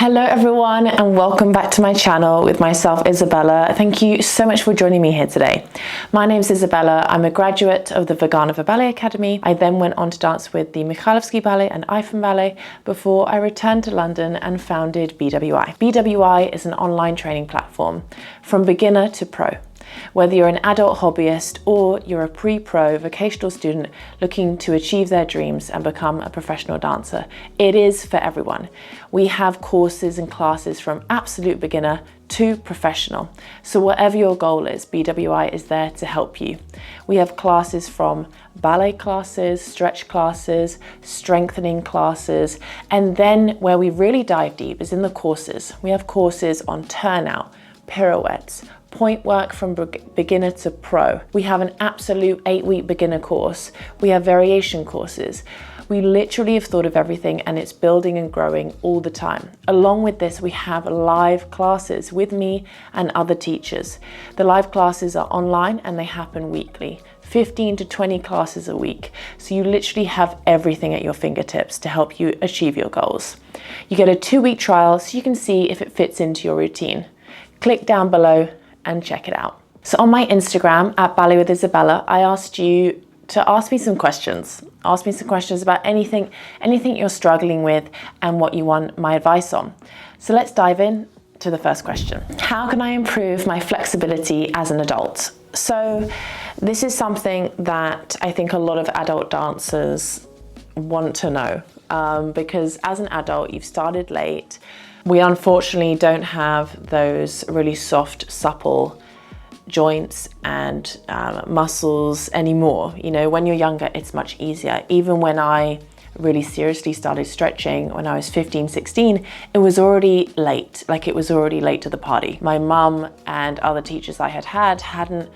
Hello everyone and welcome back to my channel with myself, Isabella. Thank you so much for joining me here today. My name is Isabella. I'm a graduate of the Vaganova Ballet Academy. I then went on to dance with the Mikhailovsky Ballet and Eifman Ballet before I returned to London and founded BWI. BWI is an online training platform from beginner to pro. Whether you're an adult hobbyist or you're a pre-pro vocational student looking to achieve their dreams and become a professional dancer, it is for everyone. We have courses and classes from absolute beginner to professional. So whatever your goal is, BWI is there to help you. We have classes from ballet classes, stretch classes, strengthening classes, and then where we really dive deep is in the courses. We have courses on turnout, pirouettes, point work from beginner to pro. We have an absolute 8-week beginner course. We have variation courses. We literally have thought of everything and it's building and growing all the time. Along with this, we have live classes with me and other teachers. The live classes are online and they happen weekly, 15 to 20 classes a week. So you literally have everything at your fingertips to help you achieve your goals. You get a 2-week trial so you can see if it fits into your routine. Click down below and check it out. So on my Instagram at balletwithisabella, I asked you to ask me some questions. Ask me some questions about anything you're struggling with and what you want my advice on. So let's dive in to the first question. How can I improve my flexibility as an adult? So this is something that I think a lot of adult dancers want to know because as an adult, you've started late. We unfortunately don't have those really soft, supple joints and muscles anymore. You know, when you're younger, it's much easier. Even when I really seriously started stretching when I was 15, 16, it was already late. Like it was already late to the party. My mum and other teachers I hadn't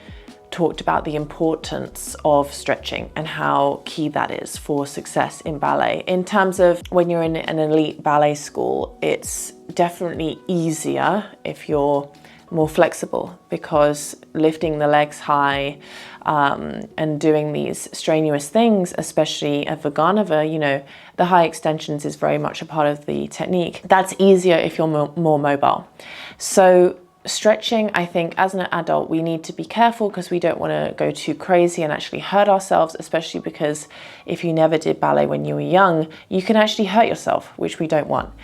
talked about the importance of stretching and how key that is for success in ballet. In terms of when you're in an elite ballet school, it's definitely easier if you're more flexible because lifting the legs high and doing these strenuous things, especially at Vaganova, you know, the high extensions is very much a part of the technique. That's easier if you're more mobile. So stretching, I think as an adult, we need to be careful because we don't want to go too crazy and actually hurt ourselves, especially because if you never did ballet when you were young, you can actually hurt yourself, which we don't want.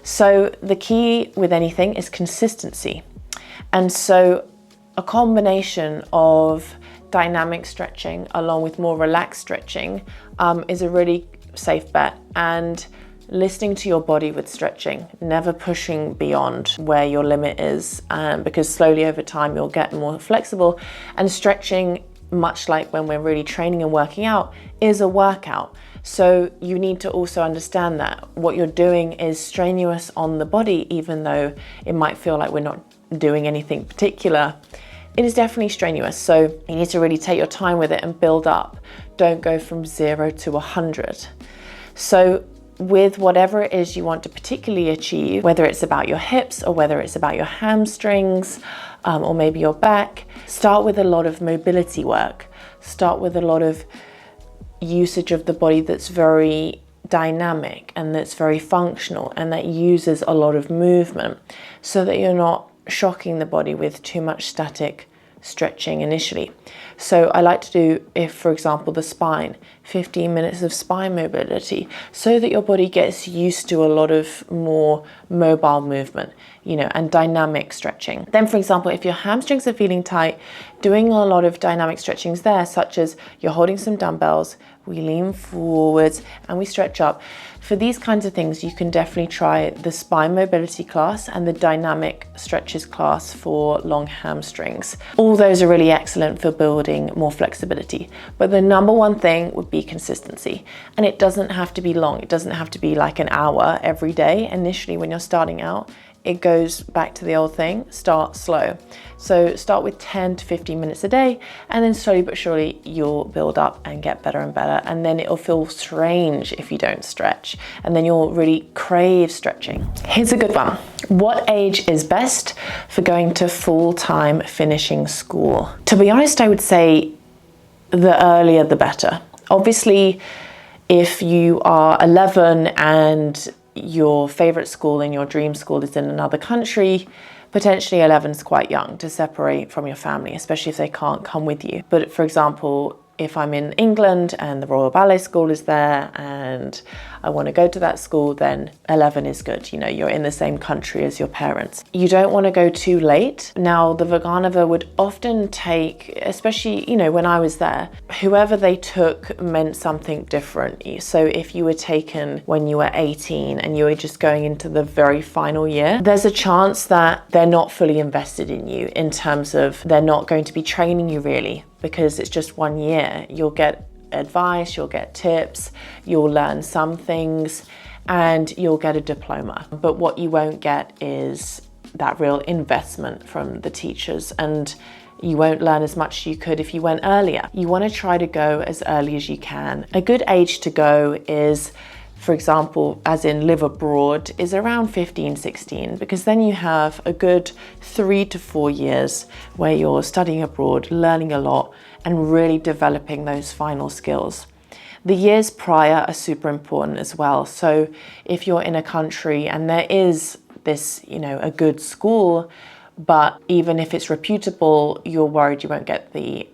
So the key with anything is consistency. And so a combination of dynamic stretching along with more relaxed stretching is a really safe bet. And listening to your body with stretching, never pushing beyond where your limit is, because slowly over time you'll get more flexible. And stretching, much like when we're really training and working out, is a workout. So you need to also understand that what you're doing is strenuous on the body, even though it might feel like we're not doing anything particular. It is definitely strenuous. So you need to really take your time with it and build up. Don't go from 0 to 100. So with whatever it is you want to particularly achieve, whether it's about your hips or whether it's about your hamstrings or maybe your back, start with a lot of mobility work. Start with a lot of usage of the body that's very dynamic and that's very functional and that uses a lot of movement so that you're not shocking the body with too much static stretching initially. So I like to do, if for example the spine, 15 minutes of spine mobility so that your body gets used to a lot of more mobile movement, you know, and dynamic stretching. Then for example, if your hamstrings are feeling tight, doing a lot of dynamic stretchings there, such as you're holding some dumbbells, we lean forwards and we stretch up. For these kinds of things, you can definitely try the spine mobility class and the dynamic stretches class for long hamstrings. All those are really excellent for building more flexibility. But the number one thing would be consistency. And it doesn't have to be long. It doesn't have to be like an hour every day. Initially, when you're starting out, it goes back to the old thing, start slow. So start with 10 to 15 minutes a day, and then slowly but surely you'll build up and get better and better. And then it'll feel strange if you don't stretch, and then you'll really crave stretching. Here's a good one. What age is best for going to full-time finishing school? To be honest, I would say the earlier the better. Obviously, if you are 11 and your favorite school and your dream school is in another country, potentially 11 is quite young to separate from your family, especially if they can't come with you. But for example, if I'm in England and the Royal Ballet School is there and I want to go to that school, then 11 is good. You know, you're in the same country as your parents. You don't want to go too late. Now, the Vaganova would often take, especially, you know, when I was there, whoever they took meant something different. So if you were taken when you were 18 and you were just going into the very final year, there's a chance that they're not fully invested in you in terms of they're not going to be training you really, because it's just 1 year. You'll get advice, you'll get tips, you'll learn some things, and you'll get a diploma. But what you won't get is that real investment from the teachers, and you won't learn as much as you could if you went earlier. You want to try to go as early as you can. A good age to go is, for example, as in live abroad, is around 15, 16, because then you have a good 3 to 4 years where you're studying abroad, learning a lot, and really developing those final skills. The years prior are super important as well. So if you're in a country and there is this, you know, a good school, but even if it's reputable, you're worried you won't get the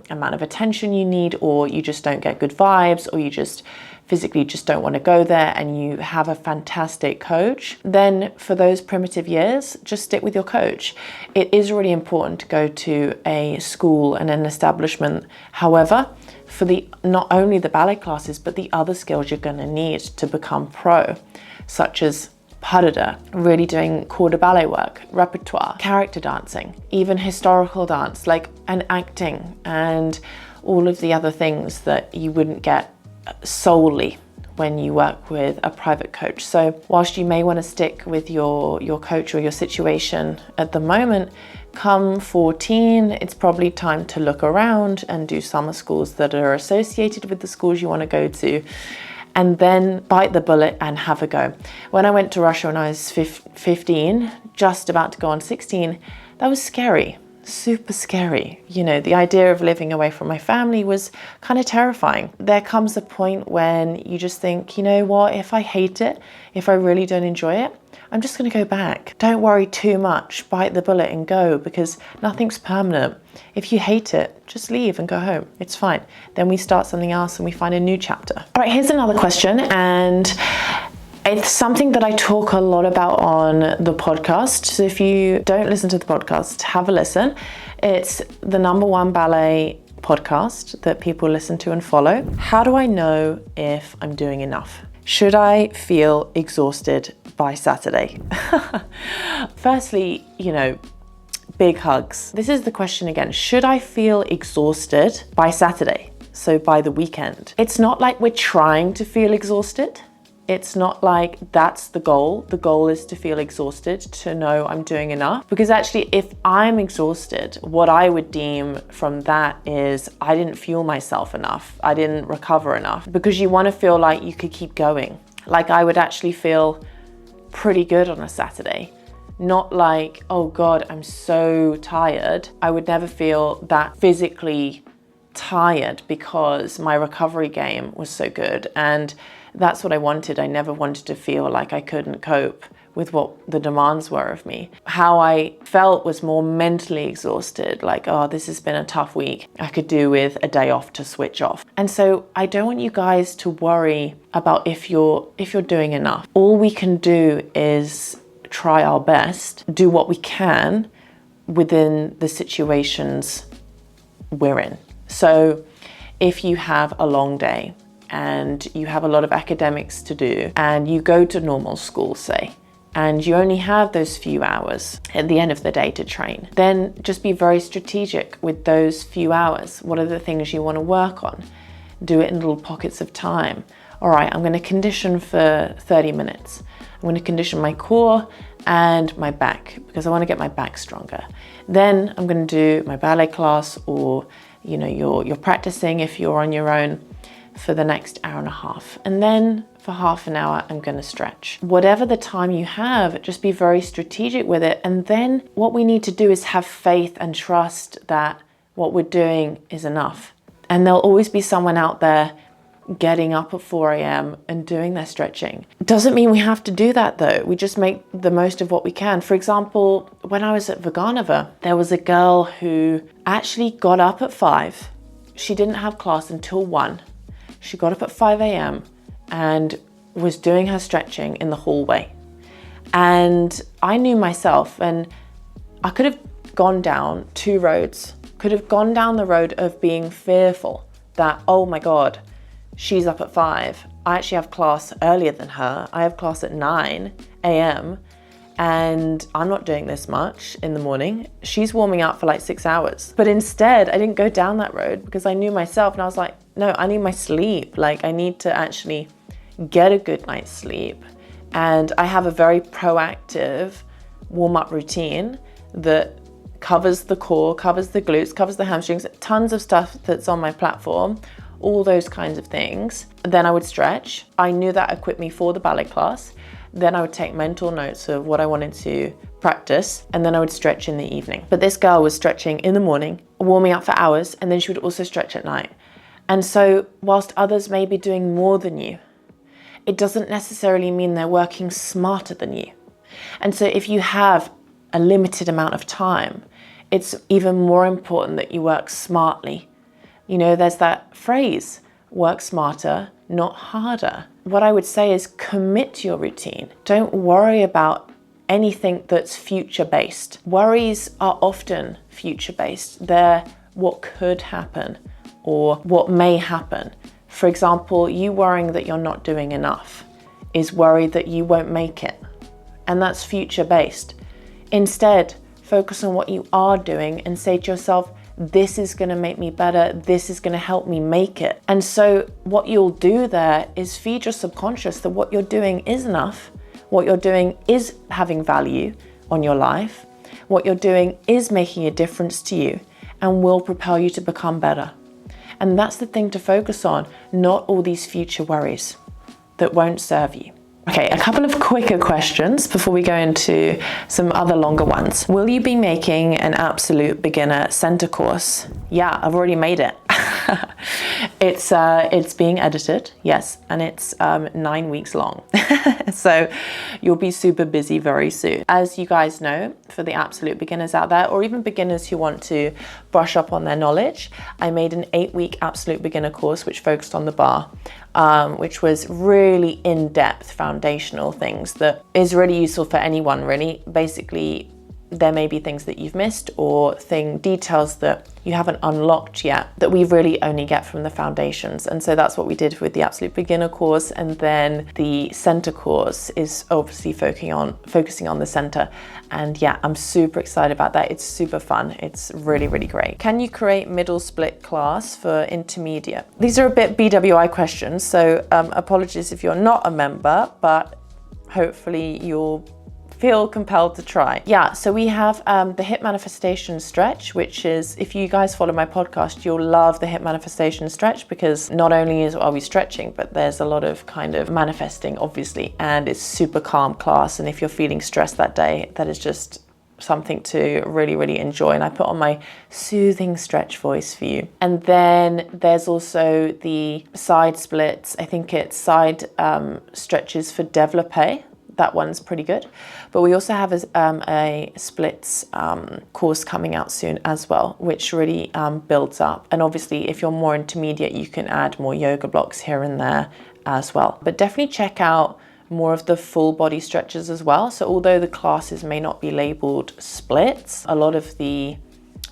amount of attention you need, or you just don't get good vibes, or you just physically just don't want to go there, and you have a fantastic coach, then for those primitive years, just stick with your coach. It is really important to go to a school and an establishment. However, for the not only the ballet classes, but the other skills you're going to need to become pro, such as parada, really doing corps de ballet work, repertoire, character dancing, even historical dance, and acting, and all of the other things that you wouldn't get solely when you work with a private coach. So whilst you may want to stick with your coach or your situation at the moment, come 14, it's probably time to look around and do summer schools that are associated with the schools you want to go to, and then bite the bullet and have a go. When I went to Russia when I was 15, just about to go on 16, that was scary. Super scary. You know, the idea of living away from my family was kind of terrifying. There comes a point when you just think, you know what, if I hate it, if I really don't enjoy it, I'm just going to go back. Don't worry too much, bite the bullet and go, because nothing's permanent. If you hate it, just leave and go home. It's fine. Then we start something else and we find a new chapter. All right, here's another question, and it's something that I talk a lot about on the podcast. So if you don't listen to the podcast, have a listen. It's the #1 ballet podcast that people listen to and follow. How do I know if I'm doing enough? Should I feel exhausted by Saturday? Firstly, you know, big hugs. This is the question again. Should I feel exhausted by Saturday? So by the weekend. It's not like we're trying to feel exhausted. It's not like that's the goal. The goal is to feel exhausted, to know I'm doing enough. Because actually, if I'm exhausted, what I would deem from that is I didn't fuel myself enough. I didn't recover enough. Because you want to feel like you could keep going. Like I would actually feel pretty good on a Saturday. Not like, oh God, I'm so tired. I would never feel that physically tired because my recovery game was so good. And that's what I wanted. I never wanted to feel like I couldn't cope with what the demands were of me. How I felt was more mentally exhausted, like, oh, this has been a tough week. I could do with a day off to switch off. And so I don't want you guys to worry about if you're doing enough. All we can do is try our best, do what we can within the situations we're in. So if you have a long day and you have a lot of academics to do and you go to normal school, say, and you only have those few hours at the end of the day to train, then just be very strategic with those few hours. What are the things you want to work on? Do it in little pockets of time. All right, I'm going to condition for 30 minutes. I'm going to condition my core and my back because I want to get my back stronger. Then I'm going to do my ballet class, or you know, you're practicing if you're on your own for the next hour and a half. And then for half an hour, I'm going to stretch. Whatever the time you have, just be very strategic with it. And then what we need to do is have faith and trust that what we're doing is enough. And there'll always be someone out there getting up at 4 a.m. and doing their stretching. Doesn't mean we have to do that though. We just make the most of what we can. For example, when I was at Vaganova, there was a girl who actually got up at 5. She didn't have class until 1. She got up at 5 a.m. and was doing her stretching in the hallway. And I knew myself, and I could have gone down 2 roads, could have gone down the road of being fearful that, oh my God, she's up at 5. I actually have class earlier than her. I have class at 9 a.m. and I'm not doing this much in the morning. She's warming up for like 6 hours. But instead, I didn't go down that road because I knew myself, and I was like, no, I need my sleep. Like, I need to actually get a good night's sleep. And I have a very proactive warm-up routine that covers the core, covers the glutes, covers the hamstrings, tons of stuff that's on my platform, all those kinds of things. Then I would stretch. I knew that equipped me for the ballet class. Then I would take mental notes of what I wanted to practice, and then I would stretch in the evening. But this girl was stretching in the morning, warming up for hours, and then she would also stretch at night. And so whilst others may be doing more than you, it doesn't necessarily mean they're working smarter than you. And so if you have a limited amount of time, it's even more important that you work smartly. You know, there's that phrase, work smarter, not harder. What I would say is commit to your routine. Don't worry about anything that's future-based. Worries are often future-based. They're what could happen or what may happen. For example, you worrying that you're not doing enough is worry that you won't make it. And that's future-based. Instead, focus on what you are doing and say to yourself, this is going to make me better. This is going to help me make it. And so what you'll do there is feed your subconscious that what you're doing is enough. What you're doing is having value on your life. What you're doing is making a difference to you and will propel you to become better. And that's the thing to focus on, not all these future worries that won't serve you. Okay, a couple of quicker questions before we go into some other longer ones. Will you be making an absolute beginner center course? Yeah, I've already made it. It's being edited, yes, and it's 9 weeks long. So you'll be super busy very soon. As you guys know, for the absolute beginners out there, or even beginners who want to brush up on their knowledge, I made an 8-week absolute beginner course which focused on the bar, which was really in-depth foundational things that is really useful for anyone really. Basically, there may be things that you've missed or details that you haven't unlocked yet that we really only get from the foundations. And so that's what we did with the absolute beginner course. And then the center course is obviously focusing on the center. And yeah, I'm super excited about that. It's super fun. It's really, really great. Can you create middle split class for intermediate? These are a bit BWI questions. So apologies if you're not a member, but hopefully you'll feel compelled to try. Yeah, so we have the hip manifestation stretch, which is, if you guys follow my podcast, you'll love the hip manifestation stretch because not only are we stretching, but there's a lot of kind of manifesting, obviously, and it's super calm class. And if you're feeling stressed that day, that is just something to really, really enjoy. And I put on my soothing stretch voice for you. And then there's also the side splits. I think it's side stretches for développé. That one's pretty good. But we also have a splits course coming out soon as well, which really builds up. And obviously, if you're more intermediate, you can add more yoga blocks here and there as well. But definitely check out more of the full body stretches as well. So although the classes may not be labeled splits, a lot of the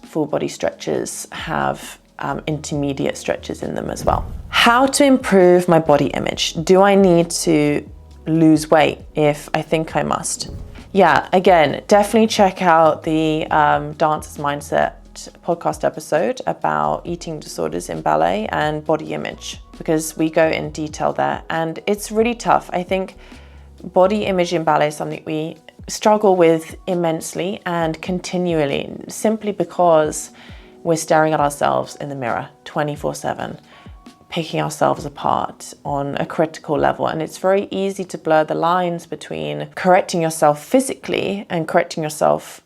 full body stretches have intermediate stretches in them as well. How to improve my body image? Do I need to lose weight if I think I must? Yeah, again, definitely check out the Dancer's Mindset podcast episode about eating disorders in ballet and body image, because we go in detail there, and it's really tough. I think body image in ballet is something we struggle with immensely and continually, simply because we're staring at ourselves in the mirror 24/7. Picking ourselves apart on a critical level. And it's very easy to blur the lines between correcting yourself physically and correcting yourself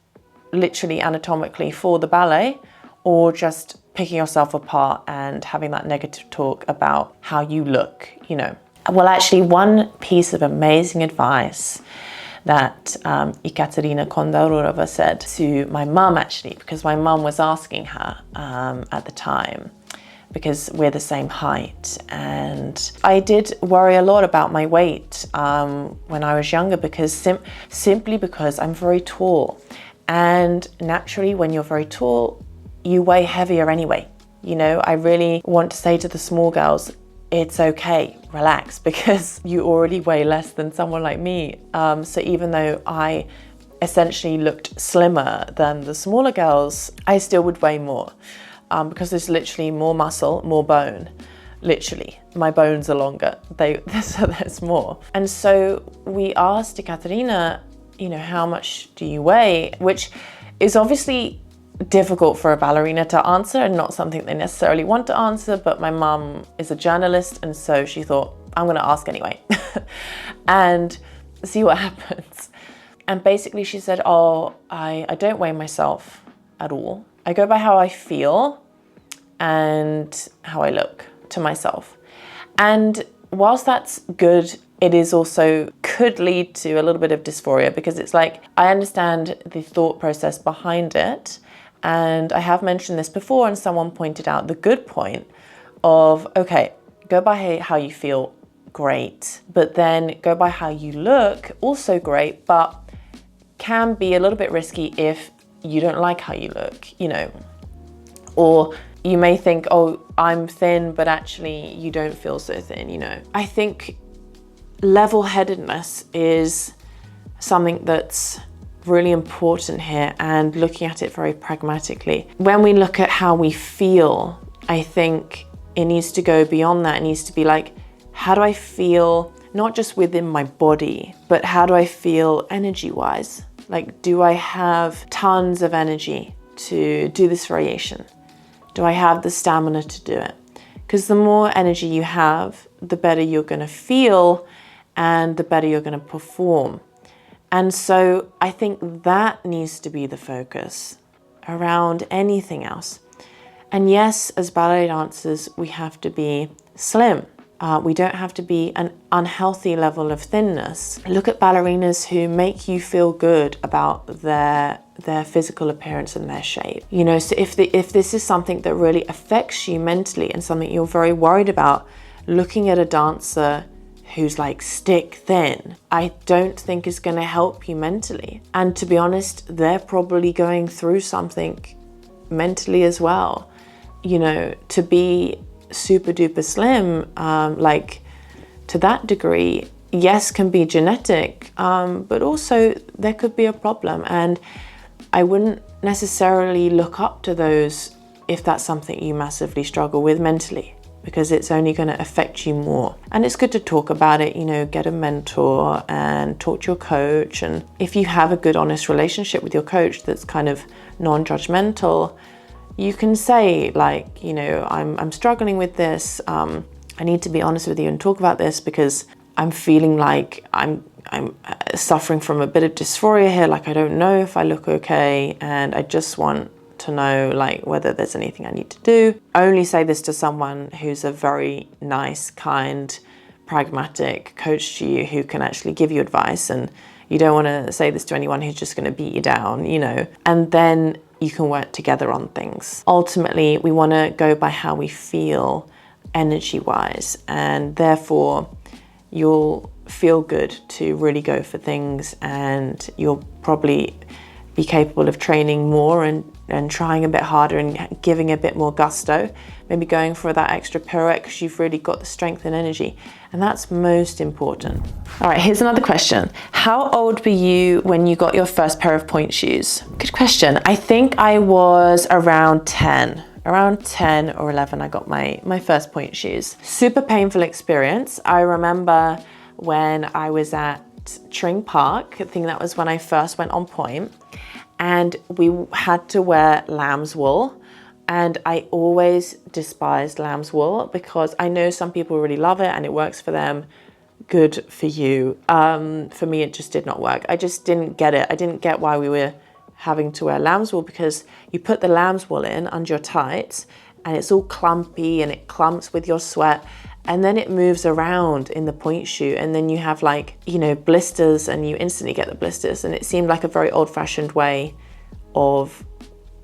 literally anatomically for the ballet, or just picking yourself apart and having that negative talk about how you look, you know. Well, actually, one piece of amazing advice that Ekaterina Kondorova said to my mum, actually, because my mum was asking her at the time, because we're the same height, and I did worry a lot about my weight when I was younger, because simply because I'm very tall, and naturally when you're very tall you weigh heavier anyway. You know, I really want to say to the small girls, it's okay, relax, because you already weigh less than someone like me. So even though I essentially looked slimmer than the smaller girls, I still would weigh more because there's literally more muscle, more bone. Literally, my bones are longer. So there's more. And so we asked Ekaterina, you know, how much do you weigh? Which is obviously difficult for a ballerina to answer and not something they necessarily want to answer, but my mum is a journalist, and so she thought, I'm going to ask anyway and see what happens. And basically she said, oh, I don't weigh myself at all. I go by how I feel and how I look to myself. And whilst that's good, it is also could lead to a little bit of dysphoria, because it's like, I understand the thought process behind it. And I have mentioned this before, and someone pointed out the good point of, okay, go by how you feel, great. But then go by how you look, also great, but can be a little bit risky if you don't like how you look, you know. Or you may think, oh, I'm thin, but actually you don't feel so thin, you know. I think level-headedness is something that's really important here, and looking at it very pragmatically. When we look at how we feel, I think it needs to go beyond that. It needs to be like, how do I feel, not just within my body, but how do I feel energy-wise? Like, do I have tons of energy to do this variation? Do I have the stamina to do it? Because the more energy you have, the better you're going to feel and the better you're going to perform. And so I think that needs to be the focus around anything else. And yes, as ballet dancers, we have to be slim. We don't have to be an unhealthy level of thinness. Look at ballerinas who make you feel good about their physical appearance and their shape. You know, so if this is something that really affects you mentally and something you're very worried about, looking at a dancer who's like stick thin, I don't think is going to help you mentally. And to be honest, they're probably going through something mentally as well. You know, to be super duper slim, like to that degree, yes, can be genetic, but also there could be a problem. And I wouldn't necessarily look up to those if that's something you massively struggle with mentally, because it's only going to affect you more. And it's good to talk about it, you know, get a mentor and talk to your coach. And if you have a good, honest relationship with your coach that's kind of non-judgmental, you can say, like, you know, I'm struggling with this. I need to be honest with you and talk about this because I'm feeling like I'm suffering from a bit of dysphoria here. Like, I don't know if I look okay, and I just want to know, like, whether there's anything I need to do. Only say this to someone who's a very nice, kind, pragmatic coach to you, who can actually give you advice. And you don't want to say this to anyone who's just going to beat you down, you know. And then you can work together on things. Ultimately, we want to go by how we feel energy-wise, and therefore you'll feel good to really go for things, and you'll probably be capable of training more and trying a bit harder and giving a bit more gusto, maybe going for that extra pirouette because you've really got the strength and energy, and that's most important. All right, here's another question. How old were you when you got your first pair of pointe shoes? Good question. I think I was around 10. Around 10 or 11, I got my first pointe shoes. Super painful experience. I remember when I was at Tring Park, I think that was when I first went on pointe, and we had to wear lamb's wool. And I always despised lamb's wool because I know some people really love it and it works for them. Good for you. For me, it just did not work. I just didn't get it. I didn't get why we were having to wear lamb's wool, because you put the lamb's wool in under your tights and it's all clumpy and it clumps with your sweat. And then it moves around in the pointe shoe, and then you have like, you know, blisters, and you instantly get the blisters. And it seemed like a very old-fashioned way of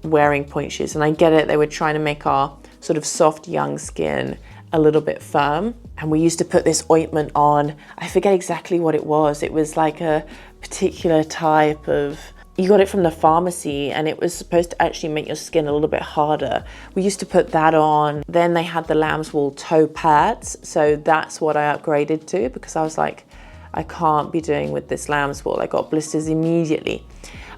wearing pointe shoes. And I get it, they were trying to make our sort of soft young skin a little bit firm. And we used to put this ointment on. I forget exactly what it was. It was like a particular type of, you got it from the pharmacy, and it was supposed to actually make your skin a little bit harder. We used to put that on. Then they had the lamb's wool toe pads. So that's what I upgraded to, because I was like, I can't be doing with this lamb's wool. I got blisters immediately.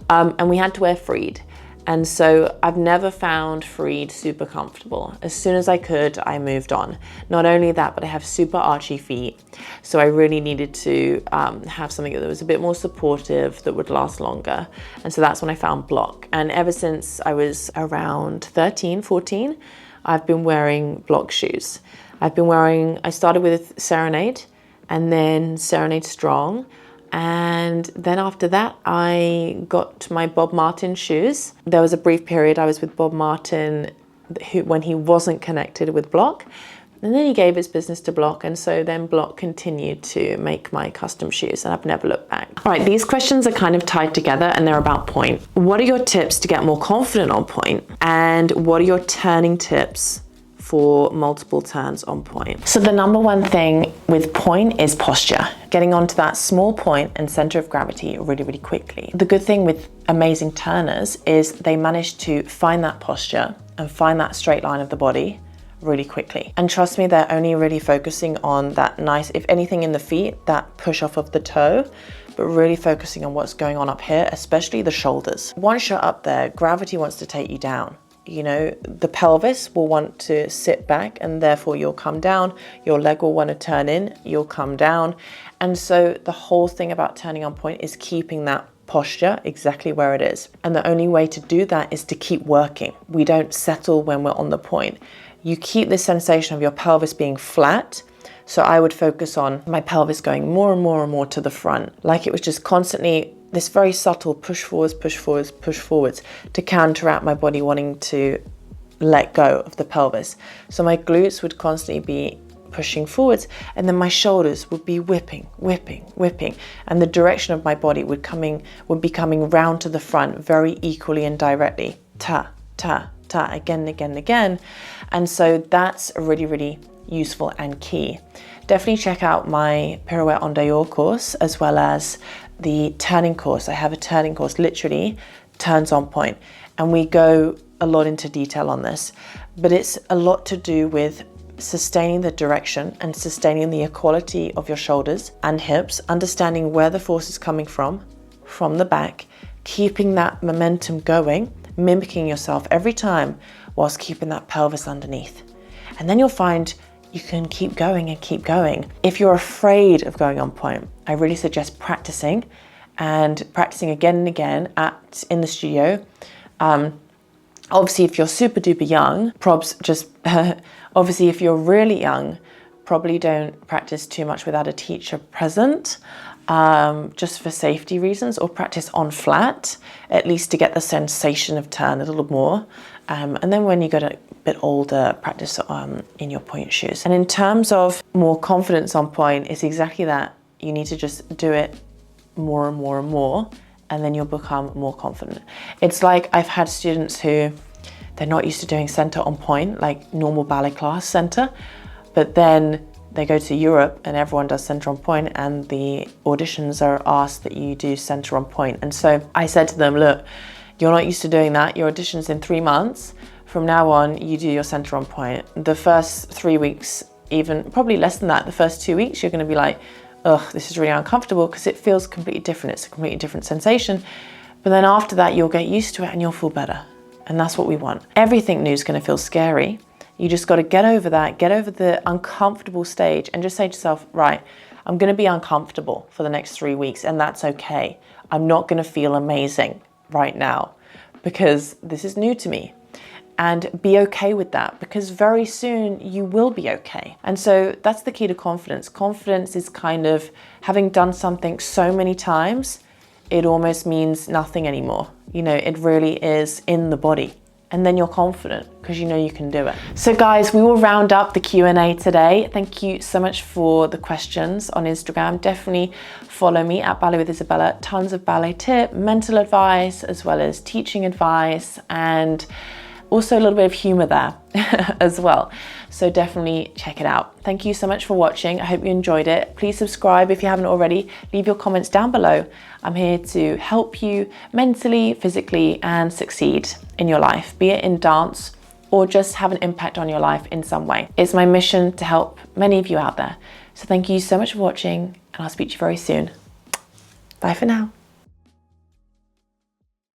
And we had to wear freed. And so I've never found freed super comfortable. As soon as I could, I moved on. Not only that, but I have super archy feet. So I really needed to have something that was a bit more supportive, that would last longer. And so that's when I found block. And ever since I was around 13, 14, I've been wearing block shoes. I started with Serenade, and then Serenade Strong. And then after that, I got my Bob Martin shoes. There was a brief period I was with Bob Martin when he wasn't connected with Block. And then he gave his business to Block. And so then Block continued to make my custom shoes, and I've never looked back. All right, these questions are kind of tied together, and they're about pointe. What are your tips to get more confident on pointe? And what are your turning tips for multiple turns on pointe? So the number one thing with pointe is posture. Getting onto that small point and center of gravity really, really quickly. The good thing with amazing turners is they manage to find that posture and find that straight line of the body really quickly. And trust me, they're only really focusing on that nice, if anything in the feet, that push off of the toe, but really focusing on what's going on up here, especially the shoulders. Once you're up there, gravity wants to take you down. You know, the pelvis will want to sit back, and therefore you'll come down. Your leg will want to turn in, you'll come down. And so the whole thing about turning on pointe is keeping that posture exactly where it is. And the only way to do that is to keep working. We don't settle when we're on the pointe. You keep this sensation of your pelvis being flat. So I would focus on my pelvis going more and more and more to the front, like it was just constantly this very subtle push forwards, push forwards, push forwards, to counteract my body wanting to let go of the pelvis. So my glutes would constantly be pushing forwards, and then my shoulders would be whipping, whipping, whipping. And the direction of my body would be coming round to the front very equally and directly. Ta, ta, ta, again and again and again. And so that's really, really useful and key. Definitely check out my pirouette en dehors course, as well as the turning course. I have a turning course, literally turns on pointe, and we go a lot into detail on this, but it's a lot to do with sustaining the direction and sustaining the equality of your shoulders and hips, understanding where the force is coming from the back, keeping that momentum going, mimicking yourself every time whilst keeping that pelvis underneath. And then you'll find you can keep going and keep going. If you're afraid of going on pointe, I really suggest practicing again and again in the studio. Obviously, if you're super duper young, obviously if you're really young, probably don't practice too much without a teacher present, just for safety reasons, or practice on flat, at least to get the sensation of turn a little more. And then when you get a bit older, practice in your pointe shoes. And in terms of more confidence on pointe, it's exactly that. You need to just do it more and more and more, and then you'll become more confident. It's like I've had students who, they're not used to doing center on pointe, like normal ballet class center, but then they go to Europe and everyone does center on pointe, and the auditions are asked that you do center on pointe. And so I said to them, look, you're not used to doing that. Your audition's in 3 months. From now on, you do your center on pointe. The first 3 weeks, even probably less than that, the first 2 weeks, you're gonna be like, ugh, this is really uncomfortable, because it feels completely different. It's a completely different sensation. But then after that, you'll get used to it and you'll feel better. And that's what we want. Everything new is gonna feel scary. You just gotta get over that, get over the uncomfortable stage, and just say to yourself, right, I'm gonna be uncomfortable for the next 3 weeks, and that's okay. I'm not gonna feel amazing right now, because this is new to me. And be okay with that, because very soon you will be okay. And so that's the key to confidence. Confidence is kind of having done something so many times, it almost means nothing anymore. You know, it really is in the body. and then you're confident because you know you can do it. So guys, we will round up the Q&A today. Thank you so much for the questions on Instagram. Definitely follow me at Ballet with Isabella. Tons of ballet tip, mental advice, as well as teaching advice, and also a little bit of humor there as well. So definitely check it out. Thank you so much for watching. I hope you enjoyed it. Please subscribe if you haven't already. Leave your comments down below. I'm here to help you mentally, physically, and succeed in your life, be it in dance or just have an impact on your life in some way. It's my mission to help many of you out there. So thank you so much for watching, and I'll speak to you very soon. Bye for now.